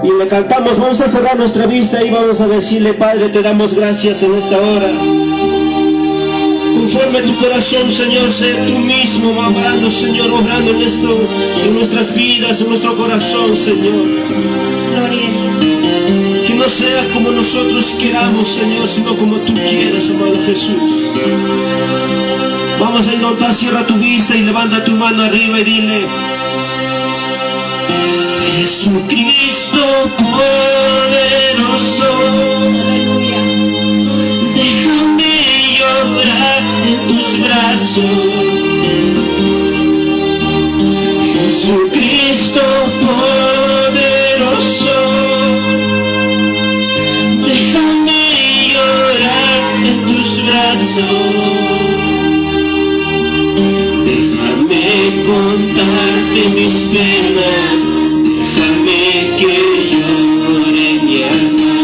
y le cantamos. Vamos a cerrar nuestra vista y vamos a decirle: Padre, te damos gracias en esta hora. Conforme tu corazón, Señor, sea tú mismo obrando, Señor, obrando en esto, en nuestras vidas, en nuestro corazón, Señor. Gloria a Dios. Que no sea como nosotros queramos, Señor, sino como tú quieras, amado Jesús. Vamos a ir donde cierra tu vista y levanta tu mano arriba y dile: Jesucristo poderoso, déjame llorar en tus brazos. Jesucristo poderoso, déjame llorar en tus brazos. Déjame contarte mis penas, déjame que llore mi alma.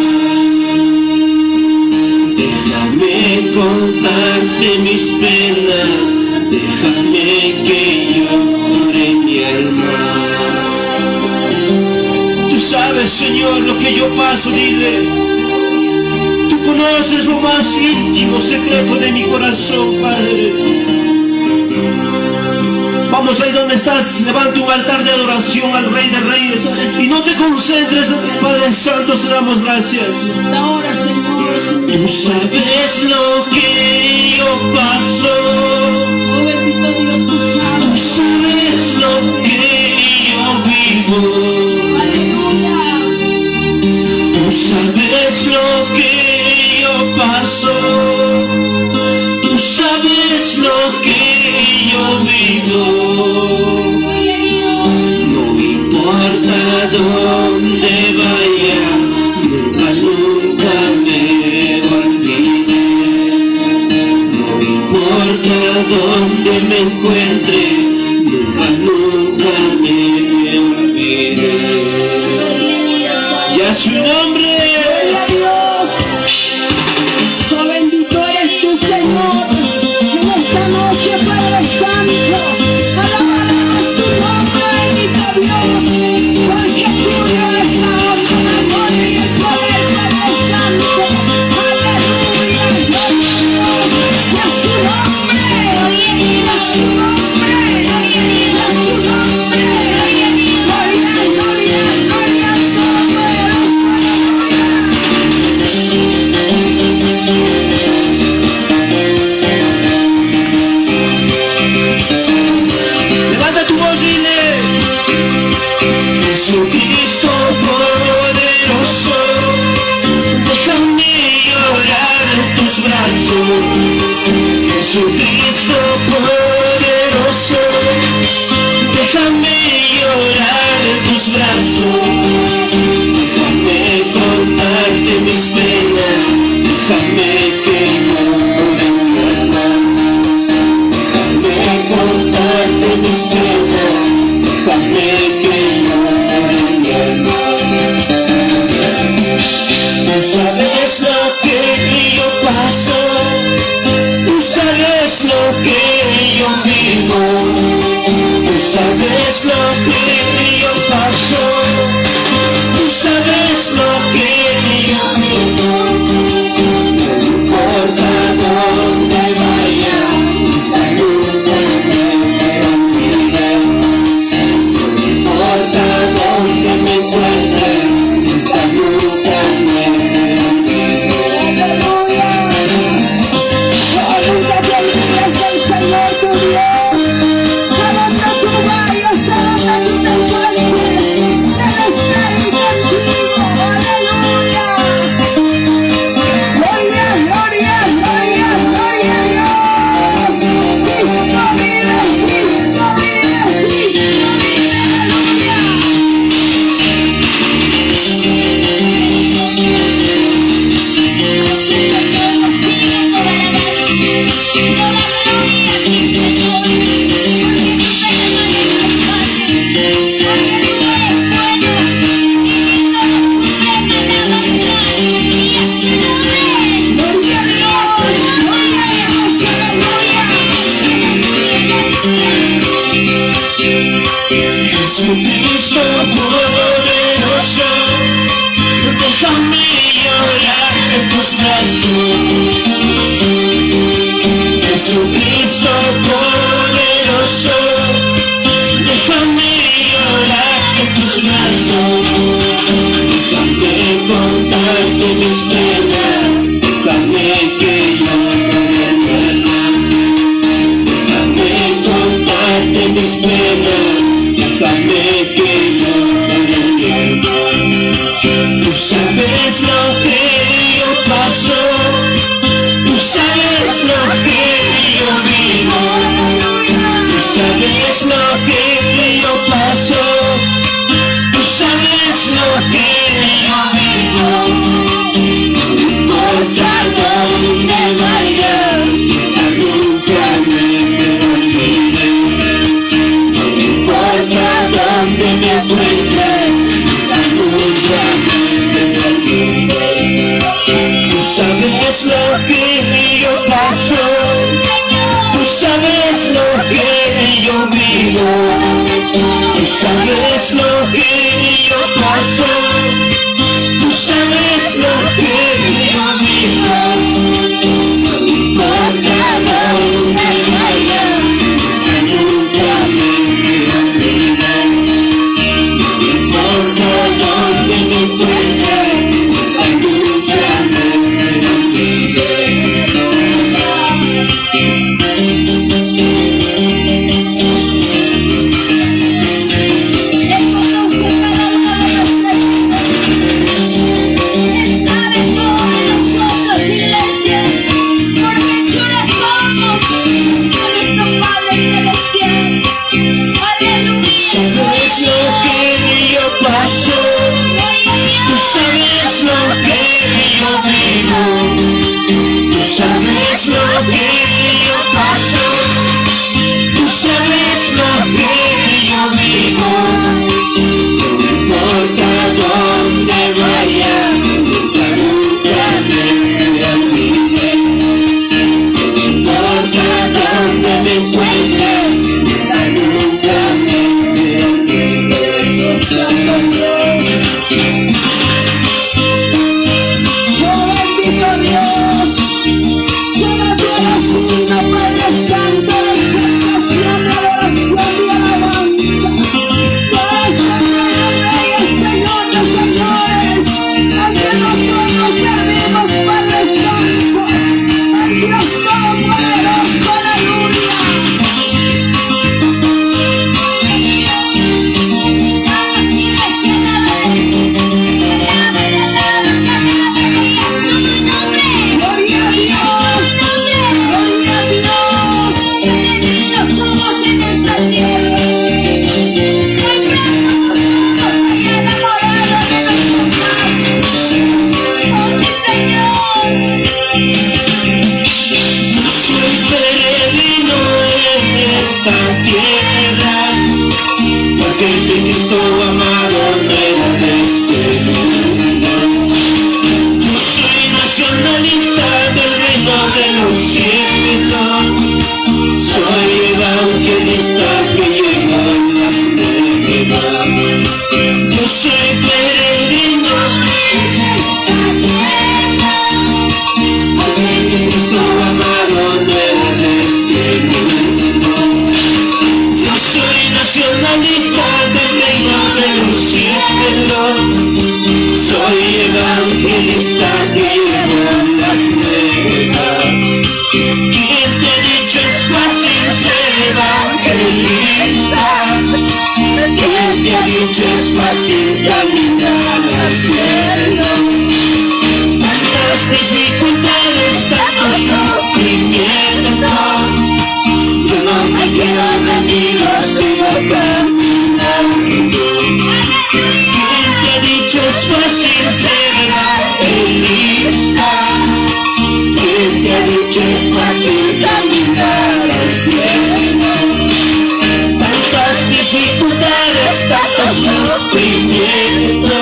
Déjame contarte mis penas, déjame que llore mi alma. Tú sabes, Señor, lo que yo paso, dile. Tú conoces lo más íntimo, secreto de mi corazón, Padre. Vamos ahí donde estás, levanta un altar de adoración al Rey de Reyes y no te concentres, Padre Santo, te damos gracias. Hasta ahora, Señor. Tú sabes lo que yo paso, Oh, bendito Dios, tú tú sabes. sabes lo que yo vivo, Aleluya. tú sabes lo que yo paso, tú sabes lo que yo vivo. No importa dónde vaya, nunca, nunca me olvide. No importa dónde me encuentre, nunca, nunca me olvide. Y a su nombre. Gloria a Dios. Oh, bendito eres tú, Señor. En esta noche, Padre Santo, alabaremos tu nombre, bendito Dios, porque tuyo es la honra, la gloria y el poder, Padre Santo. Aleluya, gloria a Dios. Y a su nombre, gloria a su nombre, gloria a su nombre, gloria, gloria, gloria al Todopoderoso. Levanta tu voz y dile: Jesucristo poderoso, déjame llorar en tus brazos. Jesucristo poderoso, déjame llorar en tus brazos. Déjame contarte mis penas, déjame que llore mi alma. Déjame contarte mis penas, déjame que llore mi alma. Tú sabes lo que yo paso, tú sabes lo que yo vivo, tú sabes lo que yo paso, corazón. Déjame contarte mis penas, déjame que yo recuerda. Déjame contarte mis penas, déjame que yo recuerda. Tú sabes lo que yo paso, tú sabes lo que yo vivo, tú sabes lo que yo paso, tú sabes lo que yo vivo. No importa dónde vaya, nunca me olvides. No importa dónde me encuentre, nunca me olvides. Tú sabes lo que yo paso, tú sabes lo que yo vivo, tú sabes lo que yo paso, tú sabes lo que yo vivo. No importa dónde vaya, nunca me olvides. No importa dónde me encuentre, nunca me olvides. Sabes lo que yo paso, tú sabes lo que yo vivo, tú sabes lo que yo paso, tú sabes lo que yo vivo. No importa dónde vaya, nunca me olvides. No importa dónde me encuentre, nunca me olvides. Santo Dios, Oh bendito Dios, solo tú eres digno, Padre Santo, de exaltación, de adoración y alabanza. Tú eres el Rey de Reyes, Señor de señores, a quien nosotros servimos, Padre Santo, al Dios Todopoderoso, aleluya. Gloria a Dios, gloria a Dios. Benditos somos en esta tierra. Muy pronto nos vamos allá enamorados de nuestro Padre. Oh, sí, Señor. Yo soy peregrino en esta tierra, porque en Cristo amado no era de este mundo. Yo soy nacionalista del reino de los cielos, soy evangelista que lleva las nuevas. Yo soy peregrino en esta tierra, porque en Cristo amado no era de este mundo. Yo soy nacionalista del reino de los cielos, soy evangelista que llevo las nuevas. ¿Quién te ha dicho es fácil ser evangelista? ¿Quién te ha dicho es fácil caminar al cielo? Tantas dificultades, tanto sufrimiento, yo no me quedo rendido, sigo caminando. ¿Quién te ha dicho es fácil ser evangelista? ¿Quién te ha dicho es fácil caminar al cielo? Tantas dificultades, tanto sufrimiento,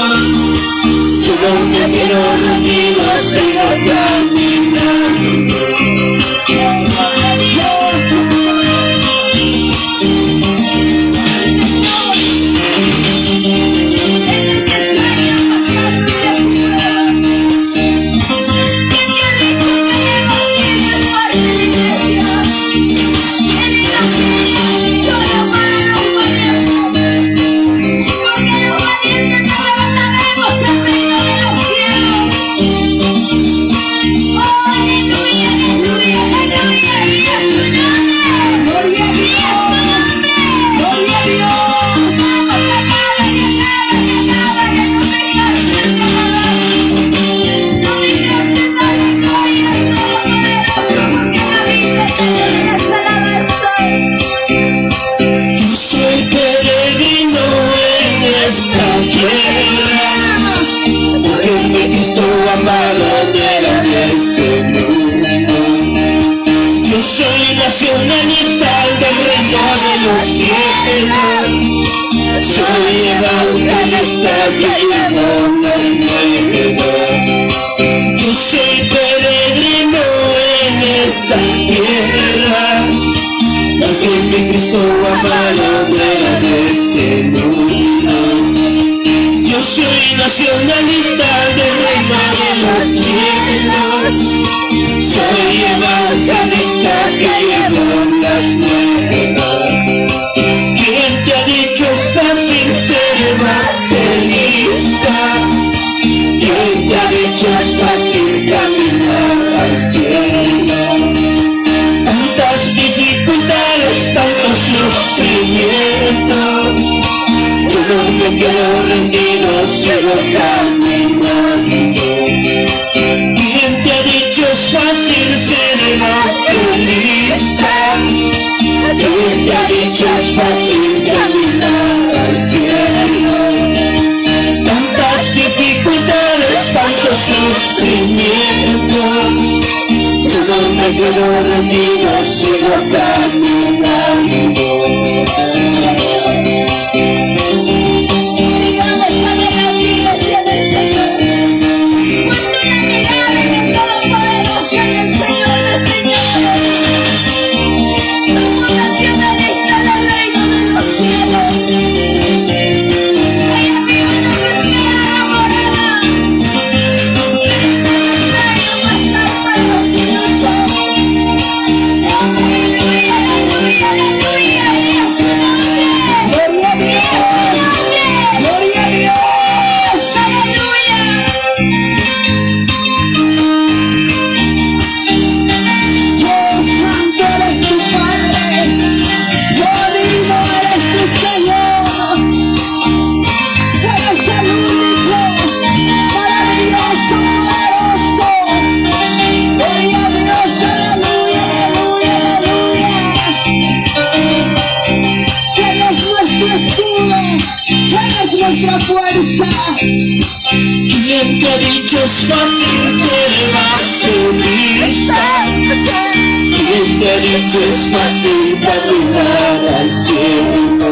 llevó las nuevas. Yo soy peregrino en esta tierra, porque mi Cristo amado fuera de este mundo. Yo soy nacionalista del reino de los cielos, soy evangelista que llevo las nuevas. ¿Quién te ha dicho es fácil ser evangelista? ¿Quién te ha dicho es fácil caminar al cielo? Tantas dificultades, tanto sufrimiento, yo no me quedo rendido, sigo caminando. ¿Quién te ha dicho es fácil ser evangelista? ¿Quién te ha dicho es fácil caminar al cielo? Tantas dificultades, tanto sufrimiento, yo no me quedo rendido, sigo caminando. Sigamos en la iglesia del Señor, puesto la mirada en el Todopoderoso, en el Señor de señores. Somos nacionalistas del reino de los cielos. Ahí arriba nos espera la morada. El más alto de los cielos. Aleluya, aleluya, aleluya, y a su nombre. Gloria a Dios. Gloria a Dios. Aleluya. Dios santo eres tu Padre, divino eres tu Señor, eres el único, maravilloso, poderoso. Gloria a Dios, aleluya, aleluya, aleluya. Él es nuestro escudo, Él es nuestra fuerza. ¿Quién te ha dicho es fácil ser evangelista? ¿Quién te ha dicho es fácil caminar al cielo?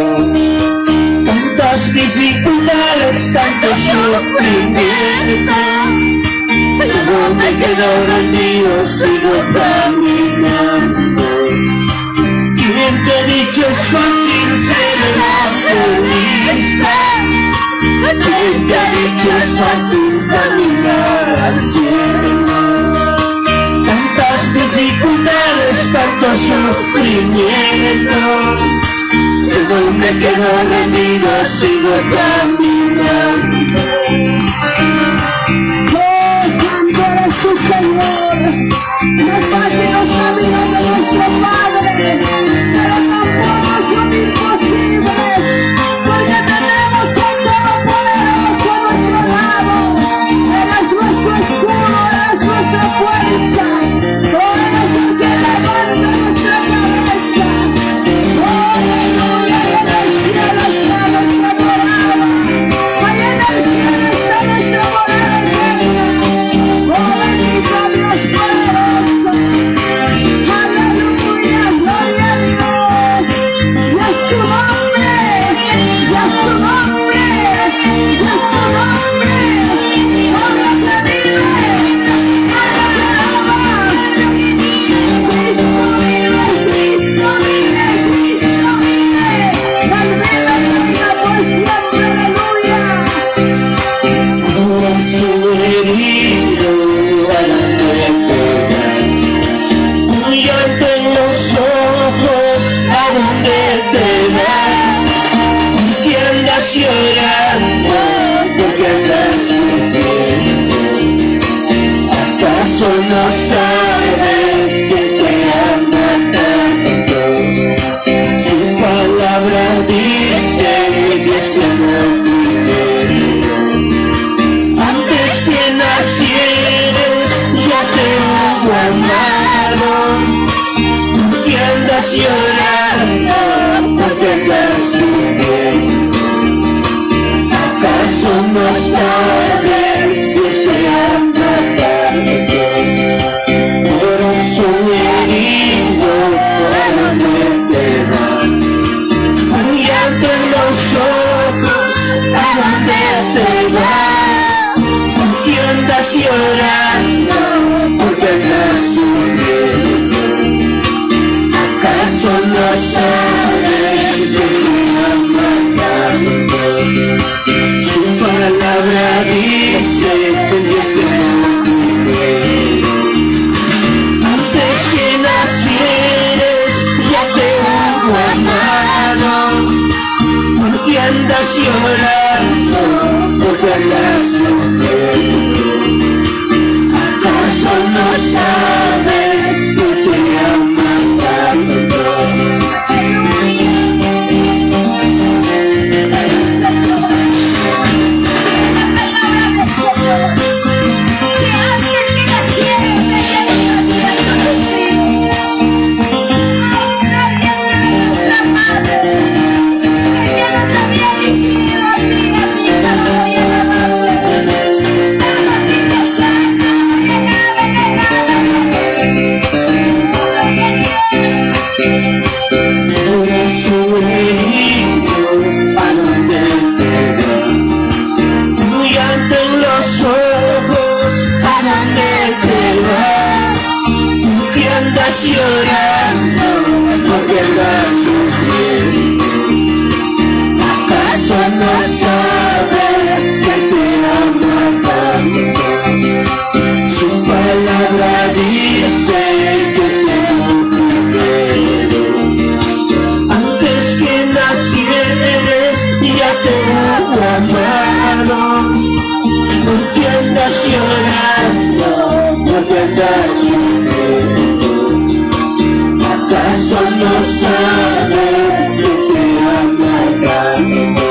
Tantas dificultades, tanto sufrimiento, yo no me quedo rendido, sigo caminando. ¿Quién te ha dicho es fácil ser evangelista? ¿Quién te ha dicho es fácil caminar al cielo? Tantas dificultades, tanto sufrimiento, yo no me quedo rendido, sigo caminando. Oh, santo eres tu Señor, no es fácil los caminos de nuestro Padre, pero tampoco son imposibles, porque tenemos al Todopoderoso a nuestro lado. Él es nuestro escudo, Él es nuestra fuerza, oh, Él es el que levanta nuestra cabeza. Oh, aleluya, y en el cielo está nuestra morada, allá en el andas llorando porque andas sufriendo? ¿Acaso no sabes de mi amor? Su palabra dice que Dios te muere. Antes que nacieres ya te hago amado. ¿Por qué andas llorando? Porque andas sufriendo. ¿Acaso no sabes que te amo tanto? Llorando porque andas sufriendo. ¿Acaso no sabes que te amo tanto? Su palabra dice que te quiero. Antes que nacieres ya te hago amado. ¿Por qué andas llorando? Porque andas sufriendo. ¿Acaso no sabes que te amo tanto?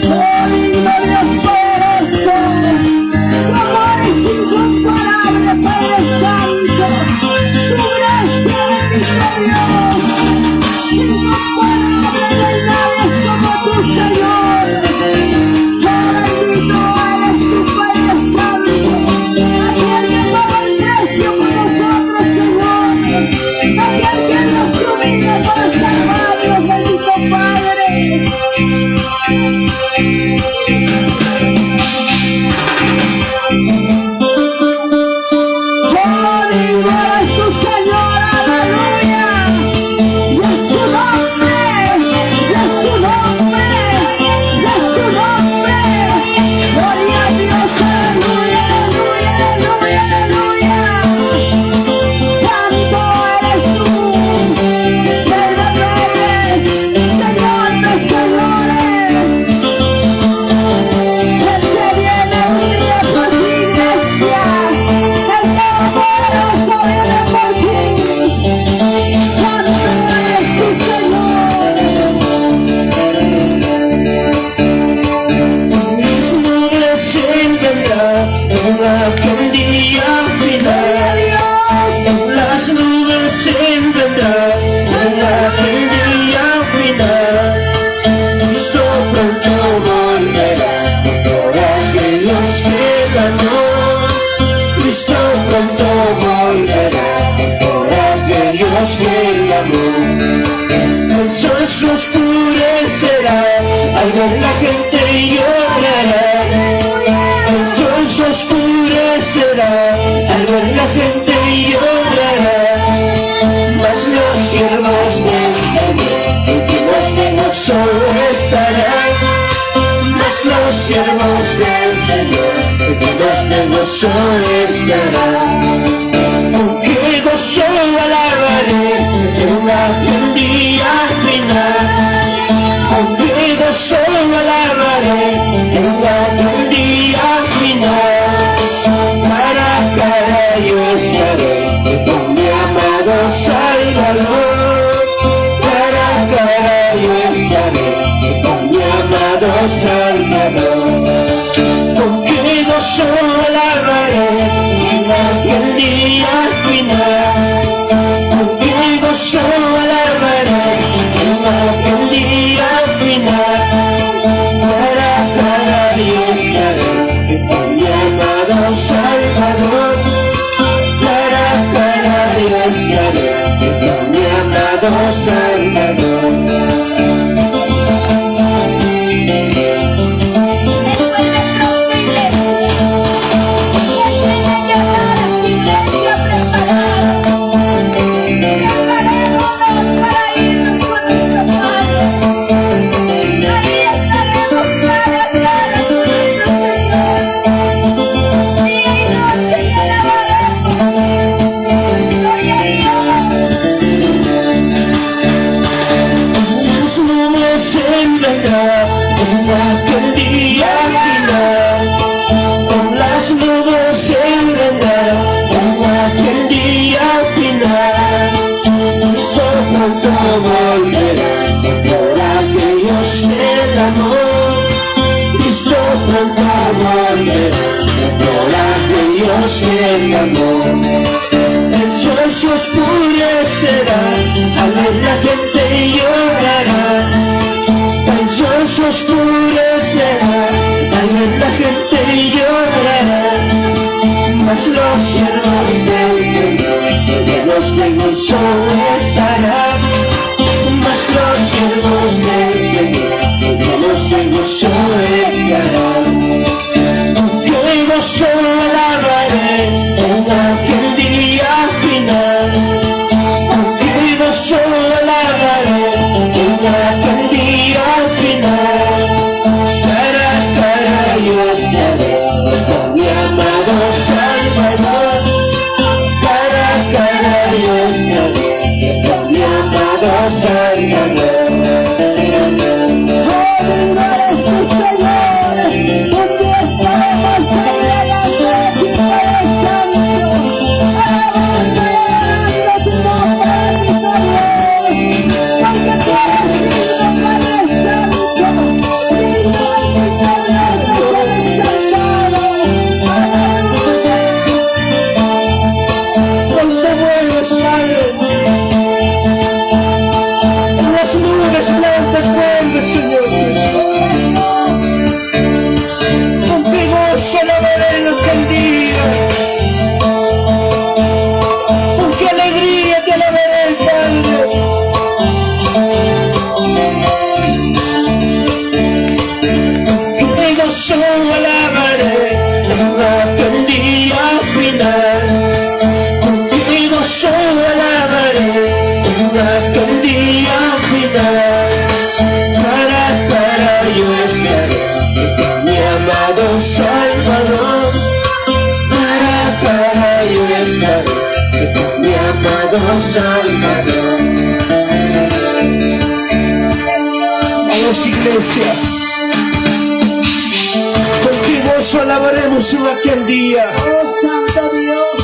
Oh, lindo Dios poderoso, tu amor es incomparable, Padre Santo, tu gracia bendito Dios, incomparable, no hay nadie como tu Señor. Oh, bendito eres tu Padre Santo, aquel que pagó el precio por nosotros, Señor, aquel que nos humilla para salvarnos, bendito Padre. Oh, lindo es tu Señor, aleluya. Y es su nombre, y es su nombre, y es su nombre. Gloria a Dios, aleluya, aleluya, aleluya, aleluya. Santo eres tú, verdadero eres, Señor de señores. El que viene un día por ti, iglesia, el Todopoderoso viene por ti. Santo eres tu Señor. Mis nubes se vendrán en aquel día final. En las nubes se vendrán en aquel día final. Cristo pronto volverá por aquellos que ganó. Cristo pronto volverá por aquellos que amó. El sol se oscurecerá al ver la gente llorará. El sol se oscurecerá al ver la gente llorará. Mas los siervos del Señor últimos de nosotros estarán. Mas los siervos del Señor últimos de nosotros estarán. Con qué gozo alabaré en aquel día final. Con qué gozo alabaré en aquel día final. Cara a cara yo estaré con mi amado Salvador. Cara a cara yo estaré con mi amado Salvador. Con qué gozo alabaré en aquel día final. Con qué gozo alabaré en aquel día final. Cara a Dios que me amó. El sol se oscurecerá, al ver la gente llorará. El sol se oscurecerá, al ver la gente llorará. Mas los siervos del Señor, de los que en gozo estarán. Mas los siervos del Señor, de los que en gozo estarán. Que gozo alabaré en aquel día final. Que gozo alabaré en aquel día final. Cara a cara yo estaré con mi amado Salvador. Cara a cara yo estaré con mi amado Salvador. Salvador, cara a cara yo estaré con mi amado Salvador. Vamos, iglesia, con gozo alabaremos en aquel día. Oh, Santo Dios.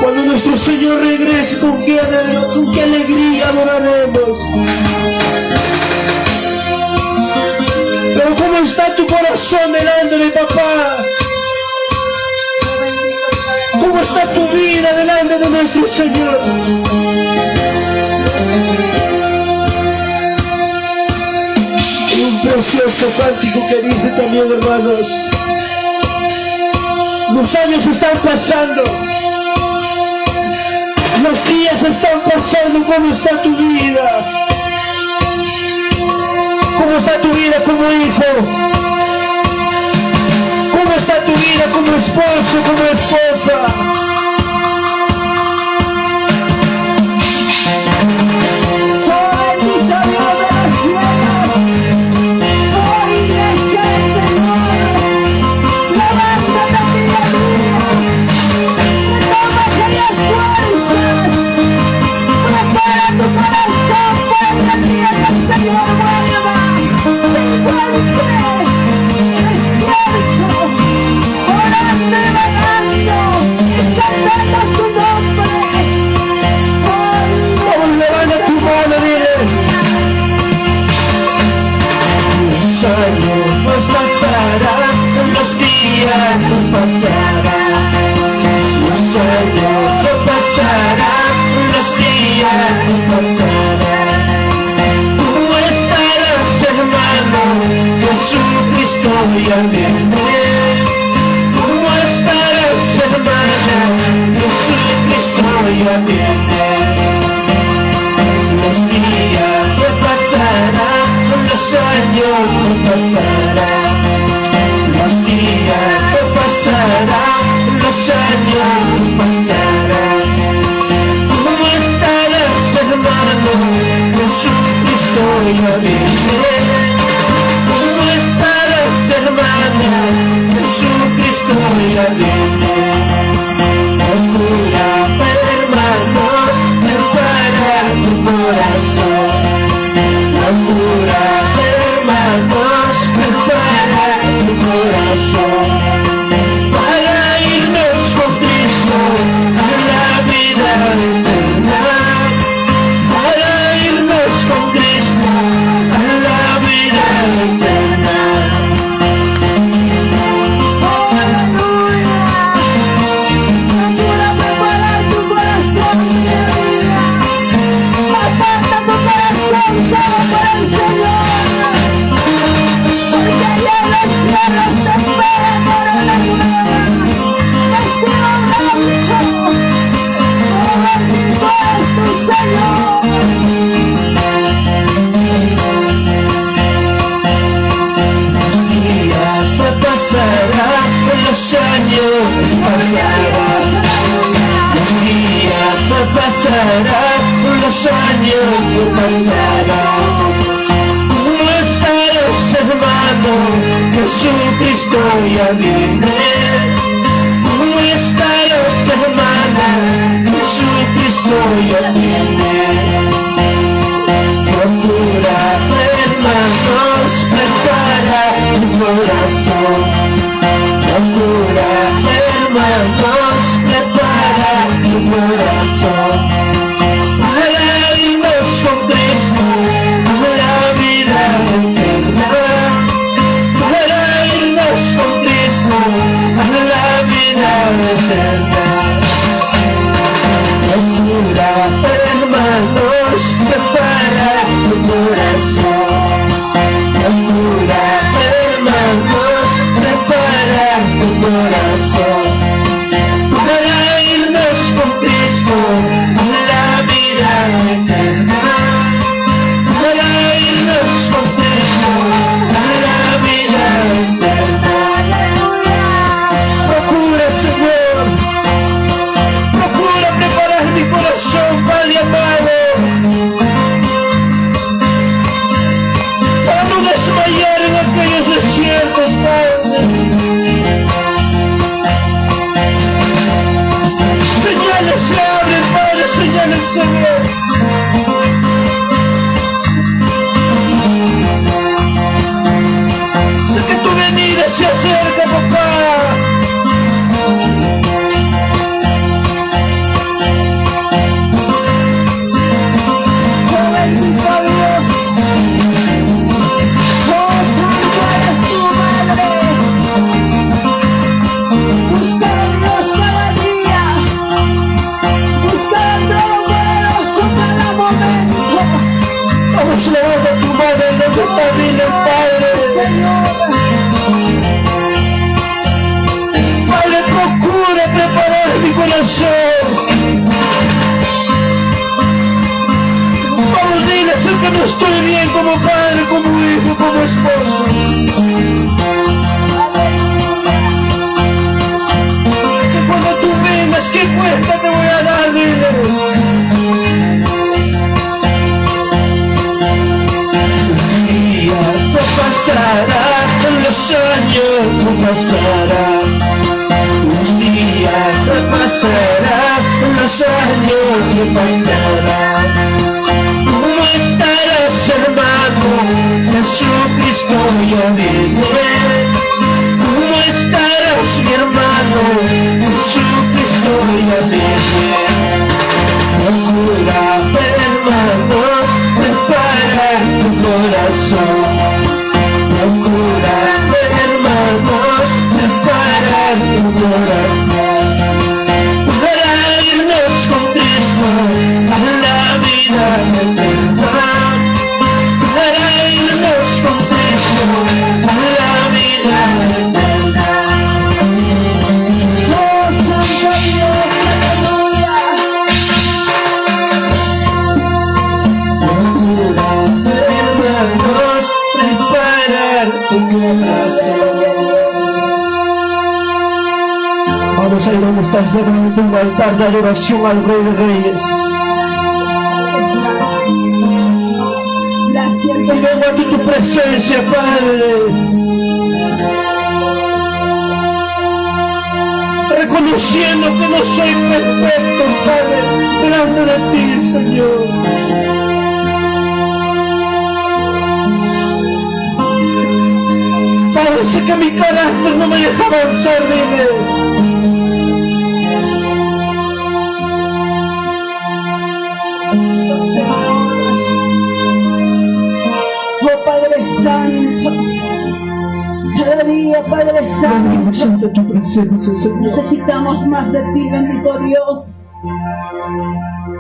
Cuando nuestro Señor regrese, con qué alegría adoraremos. Pero ¿cómo está tu corazón delante de papá? ¿Cómo está tu vida delante de nuestro Señor? Hay un precioso cántico que dice también, hermanos: los años están pasando, los días están pasando. ¿Cómo está tu vida? ¿Cómo está tu vida como hijo? ¿Cómo está tu vida como esposo, como esposa? Orando y pasarán, los años pasarán. ¿Cómo están los hermanos? Jesucristo ya viene. ¿Cómo están los hermanos? Jesucristo ya viene. Procura, hermanos, prepara tu corazón. Procura, hermanos, prepara tu corazón. Para irnos con Cristo a la vida eterna. Para irnos con Cristo a la vida eterna. Procura, hermanos, prepara tu corazón. Procura, hermanos, prepara tu corazón. Para irnos con Cristo a la vida eterna. Para irnos con Cristo a la vida eterna. Procura, Señor, procura preparar mi corazón, Padre amado, para no desmayar en aquellos desiertos, Padre. Señales se abren, Padre, señales se abren. Sé que tu venida se acerca, papá. Oh, bendito Dios. Oh, santo eres tu Madre. Buscar a Dios cada día. Buscar al Todopoderoso cada momento. Vamos, levanta tu mano en donde está bien, Padre. Señor, Padre, procura preparar mi corazón. Vamos, dile, sé que no estoy bien como padre, como hijo, como esposo. Que cuando tú vengas, ¿qué cuenta te voy a dar, dile? Los días se pasarán, los años pasarán. Los días se pasarán, los años pasarán. ¿Cómo estarás, hermano? Jesucristo ya viene. ¿Cómo estarás, mi hermano? Jesucristo ya viene. Procura, hermanos, prepara tu corazón. Procura, hermanos, prepara tu corazón. Para irnos con Cristo a la vida eterna. Para irnos con Cristo a la vida eterna. oh, santo Dios, aleluya. Procura, hermanos, preparar tu corazón. Vamos a ir donde estás, levanta un altar de adoración al Rey de Reyes. Gracias, Y vengo ante tu presencia, Padre, reconociendo que no soy perfecto, Padre, delante de ti, Señor. Padre, sé que mi carácter no me deja avanzar, dile. oh Padre Santo, cada día, Padre Santo, Venimos ante tu presencia, Señor. necesitamos más de ti, bendito Dios.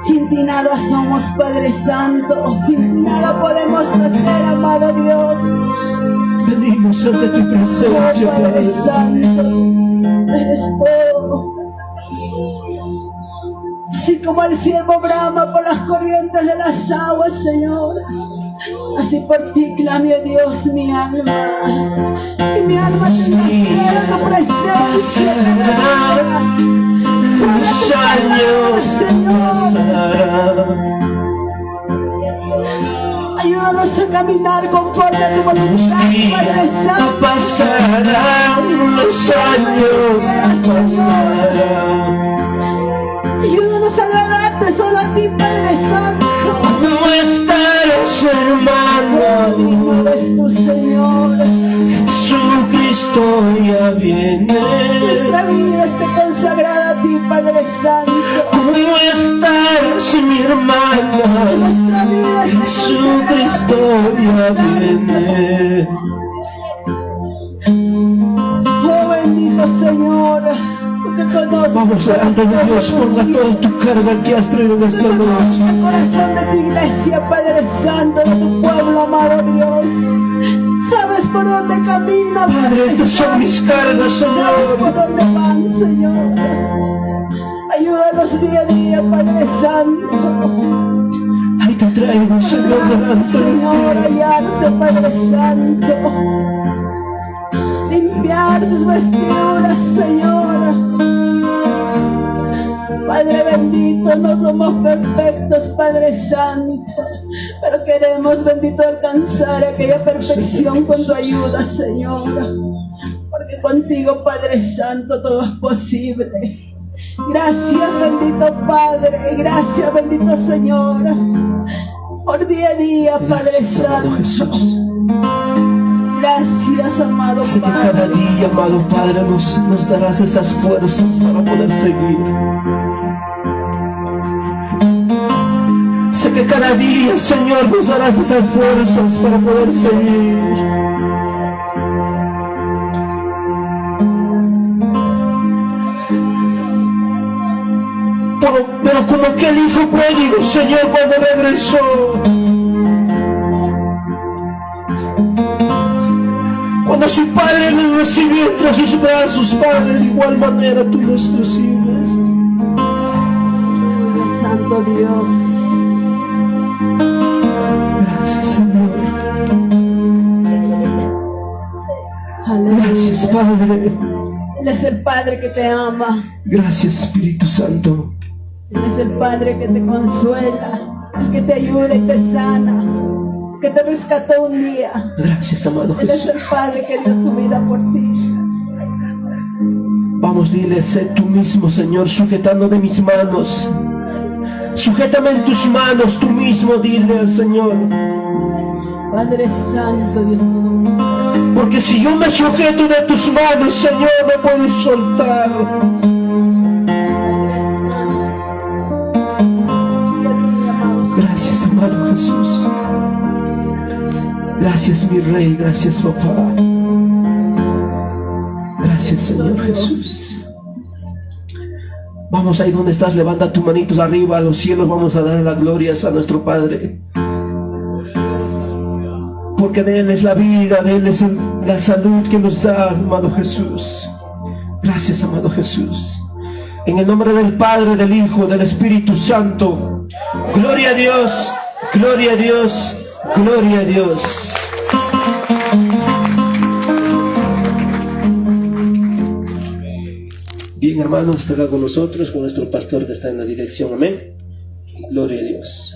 Sin ti nada somos, Padre Santo, sin ti nada podemos hacer, amado Dios. Venimos ante tu Oh presencia, Padre Padre. Santo, eres todo. Así como el siervo brama por las corrientes de las aguas, Señor, así por ti clame, oh Dios, mi alma. Y mi alma tenga sed de tu presencia. Los años Señor, pasará. Ayúdanos a caminar conforme a tu voluntad, Padre Santo. Pasarán los años, pasarán. Ayúdanos a agradarte solo a ti, Padre Santo. No estarás, hermano. Digno eres tu Señor. Jesucristo ya viene. Nuestra vida esté consagrada a ti, Padre Santo. ¿Cómo estás, mi hermana? Nuestra vida esté Jesucristo ya viene. Oh, bendito Señor, tú que conoces. Vamos delante de Dios, ponga toda tu carga que has traído en esta noche. El corazón de tu iglesia, Padre Santo, de tu pueblo, amado Dios. Sabes por dónde camina, Padre, estas son mis cargas, sabes por Señor. dónde van, Señor. Ayúdanos día a día, Padre Santo. Ahí te traigo, Señor, delante de Señor, ti. hallarte, Padre Santo. Limpiar sus vestiduras, Señor. Padre bendito, no somos perfectos, Padre Santo, pero queremos, bendito, alcanzar aquella perfección con tu ayuda, Señor. Porque contigo, Padre Santo, todo es posible. Gracias, bendito Padre, gracias, bendito Señor, por día a día, Padre Gracias, amado Santo. Jesús. Gracias, amado Sé que cada Padre. día, amado Padre, nos darás esas fuerzas para poder seguir. Sé que cada día, Señor, nos darás esas fuerzas para poder seguir. Pero como aquel hijo pródigo, Señor, cuando regresó, cuando su padre le recibió entre sus brazos, Padre, de igual manera tú nos recibes. Santo Dios. Gracias, Señor. Aleluya. Gracias, Padre. Él es el Padre que te ama. Gracias, Espíritu Santo. Él es el Padre que te consuela, el que te ayuda y te sana, que te rescató un día. Gracias, amado Él es el Jesús. Padre que dio su vida por ti. Vamos, dile, sé tú mismo, Señor, sujetando de mis manos. Sujétame en tus manos, tú mismo, dile al Señor. Padre Santo, Dios mío. Porque si yo me sujeto de tus manos, Señor, me puedes soltar. Gracias, amado Jesús. Gracias, mi Rey. Gracias, Papá. Gracias, Señor Jesús. Vamos ahí donde estás, levanta tus manitos arriba a los cielos. Vamos a dar las glorias a nuestro Padre. Porque de Él es la vida, de Él es la salud que nos da, amado Jesús. Gracias, amado Jesús. En el nombre del Padre, del Hijo, del Espíritu Santo. Gloria a Dios, gloria a Dios, gloria a Dios. Bien, hermanos, está acá con nosotros, con nuestro pastor que está en la dirección. Amén. Gloria a Dios.